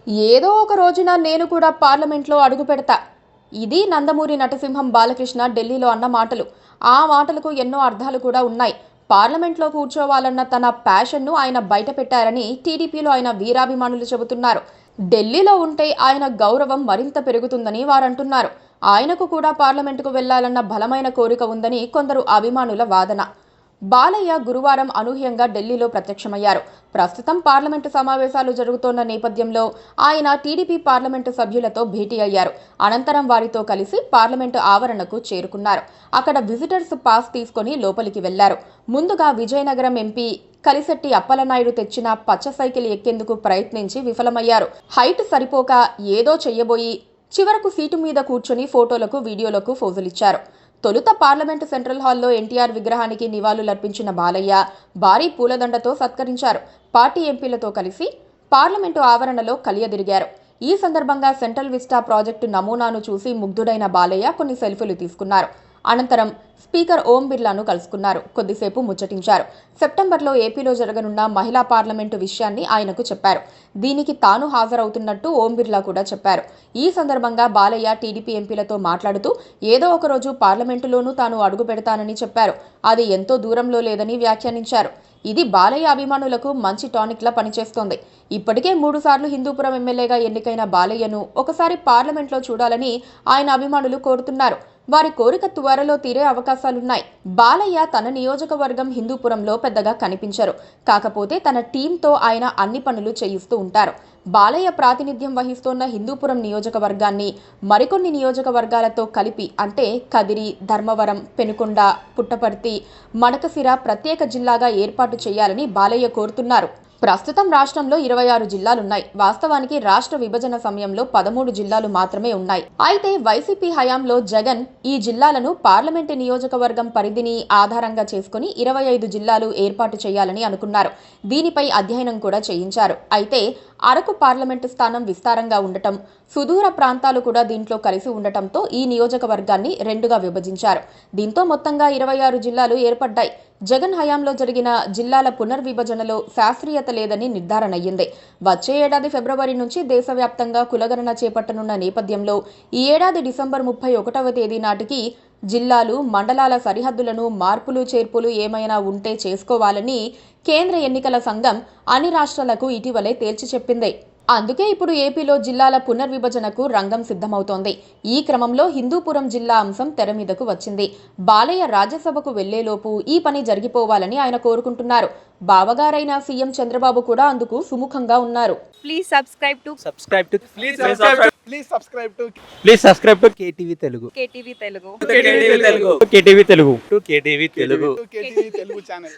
ఏదో ఒక రోజున నేను కూడా పార్లమెంట్లో అడుగు పెడతా. ఇది నందమూరి నటసింహం బాలకృష్ణ ఢిల్లీలో అన్న మాటలు. ఆ మాటలకు ఎన్నో అర్థాలు కూడా ఉన్నాయి. పార్లమెంట్లో కూర్చోవాలన్న తన ప్యాషన్ను ఆయన బయట పెట్టారని టీడీపీలో ఆయన వీరాభిమానులు చెబుతున్నారు. ఢిల్లీలో ఉంటే ఆయన గౌరవం మరింత పెరుగుతుందని వారంటున్నారు. ఆయనకు కూడా పార్లమెంటుకు వెళ్లాలన్న బలమైన కోరిక ఉందని కొందరు అభిమానుల వాదన. బాలయ్య గురువారం అనూహ్యంగా ఢిల్లీలో ప్రత్యక్షమయ్యారు. ప్రస్తుతం పార్లమెంటు సమావేశాలు జరుగుతోన్న నేపథ్యంలో ఆయన టీడీపీ పార్లమెంటు సభ్యులతో భేటీ అయ్యారు. అనంతరం వారితో కలిసి పార్లమెంటు ఆవరణకు చేరుకున్నారు. అక్కడ విజిటర్స్ పాస్ తీసుకుని లోపలికి వెళ్లారు. ముందుగా విజయనగరం ఎంపీ కలిశెట్టి అప్పలనాయుడు తెచ్చిన పచ్చ సైకిల్ ఎక్కేందుకు ప్రయత్నించి విఫలమయ్యారు. హైట్ సరిపోక ఏదో చెయ్యబోయి చివరకు సీటు మీద కూర్చొని ఫోటోలకు వీడియోలకు ఫోజులిచ్చారు. తొలుత పార్లమెంటు సెంట్రల్ హాల్లో ఎన్టీఆర్ విగ్రహానికి నివాళులర్పించిన బాలయ్య భారీ పూలదండతో సత్కరించారు. పార్టీ ఎంపీలతో కలిసి పార్లమెంటు ఆవరణలో కలియదిరిగారు. ఈ సందర్భంగా సెంట్రల్ విస్టా ప్రాజెక్టు నమూనాను చూసి ముగ్ధుడైన బాలయ్య కొన్ని సెల్ఫీలు తీసుకున్నారు. అనంతరం స్పీకర్ ఓం బిర్లాను కలుసుకున్నారు. కొద్దిసేపు ముచ్చటించారు. సెప్టెంబర్లో ఏపీలో జరగనున్న మహిళా పార్లమెంటు విషయాన్ని ఆయనకు చెప్పారు. దీనికి తాను హాజరవుతున్నట్టు ఓం బిర్లా కూడా చెప్పారు. ఈ సందర్భంగా బాలయ్య టీడీపీ ఎంపీలతో మాట్లాడుతూ ఏదో ఒక రోజు పార్లమెంటులోనూ తాను అడుగు పెడతానని చెప్పారు. అది ఎంతో దూరంలో లేదని వ్యాఖ్యానించారు. ఇది బాలయ్య అభిమానులకు మంచి టానిక్లా పనిచేస్తోంది. ఇప్పటికే 3 సార్లు హిందూపురం ఎమ్మెల్యేగా ఎన్నికైన బాలయ్యను ఒకసారి పార్లమెంట్లో చూడాలని ఆయన అభిమానులు కోరుతున్నారు. వారి కోరిక త్వరలో తీరే అవకాశాలున్నాయి. బాలయ్య తన నియోజకవర్గం హిందూపురంలో పెద్దగా కనిపించరు. కాకపోతే తన టీంతో ఆయన అన్ని పనులు చేయిస్తూ ఉంటారు. బాలయ్య ప్రాతినిధ్యం వహిస్తోన్న హిందూపురం నియోజకవర్గాన్ని మరికొన్ని నియోజకవర్గాలతో కలిపి అంటే కదిరి, ధర్మవరం, పెనుకొండ, పుట్టపర్తి, మడకసిర ప్రత్యేక జిల్లాగా ఏర్పాటు చేయాలని బాలయ్య కోరుతున్నారు. ప్రస్తుతం రాష్ట్రంలో 26 జిల్లాలున్నాయి. వాస్తవానికి రాష్ట్ర విభజన సమయంలో 13 జిల్లాలు మాత్రమే ఉన్నాయి. అయితే వైసీపీ హయాంలో జగన్ ఈ జిల్లాలను పార్లమెంటు నియోజకవర్గం పరిధిని ఆధారంగా చేసుకుని 25 జిల్లాలు ఏర్పాటు చేయాలని అనుకున్నారు. దీనిపై అధ్యయనం కూడా చేయించారు. అయితే అరకు పార్లమెంటు స్థానం విస్తారంగా ఉండటం, సుదూర ప్రాంతాలు కూడా దీంట్లో కలిసి ఉండటంతో ఈ నియోజకవర్గాన్ని 2గా విభజించారు. దీంతో మొత్తంగా 26 జిల్లాలు ఏర్పడ్డాయి. జగన్ హయాంలో జరిగిన జిల్లాల పునర్విభజనలో శాస్త్రీయత లేదని నిర్ధారణ అయ్యింది. వచ్చే ఏడాది ఫిబ్రవరి నుంచి దేశవ్యాప్తంగా కులగణన చేపట్టనున్న నేపథ్యంలో ఈ ఏడాది డిసెంబర్ 31వ తేదీ నాటికి జిల్లాలు, మండలాల సరిహద్దులను మార్పులు చేర్పులు ఏమైనా ఉంటే చేసుకోవాలని కేంద్ర ఎన్నికల సంఘం అన్ని రాష్ట్రాలకు ఇటీవలే తేల్చి చెప్పింది. అందుకే ఇప్పుడు ఏపీలో జిల్లాల పునర్విభజనకు రంగం సిద్ధమవుతోంది. ఈ క్రమంలో హిందూపురం జిల్లా అంశం తెర మీదకు వచ్చింది. బాలయ్య రాజ్యసభకు వెళ్లేలోపు ఈ పని జరిగిపోవాలని ఆయన కోరుకుంటున్నారు. బావగారైన సీఎం చంద్రబాబు కూడా అందుకు సుముఖంగా ఉన్నారు. Please subscribe to KTV Telugu. KTV Telugu. KTV Telugu channel.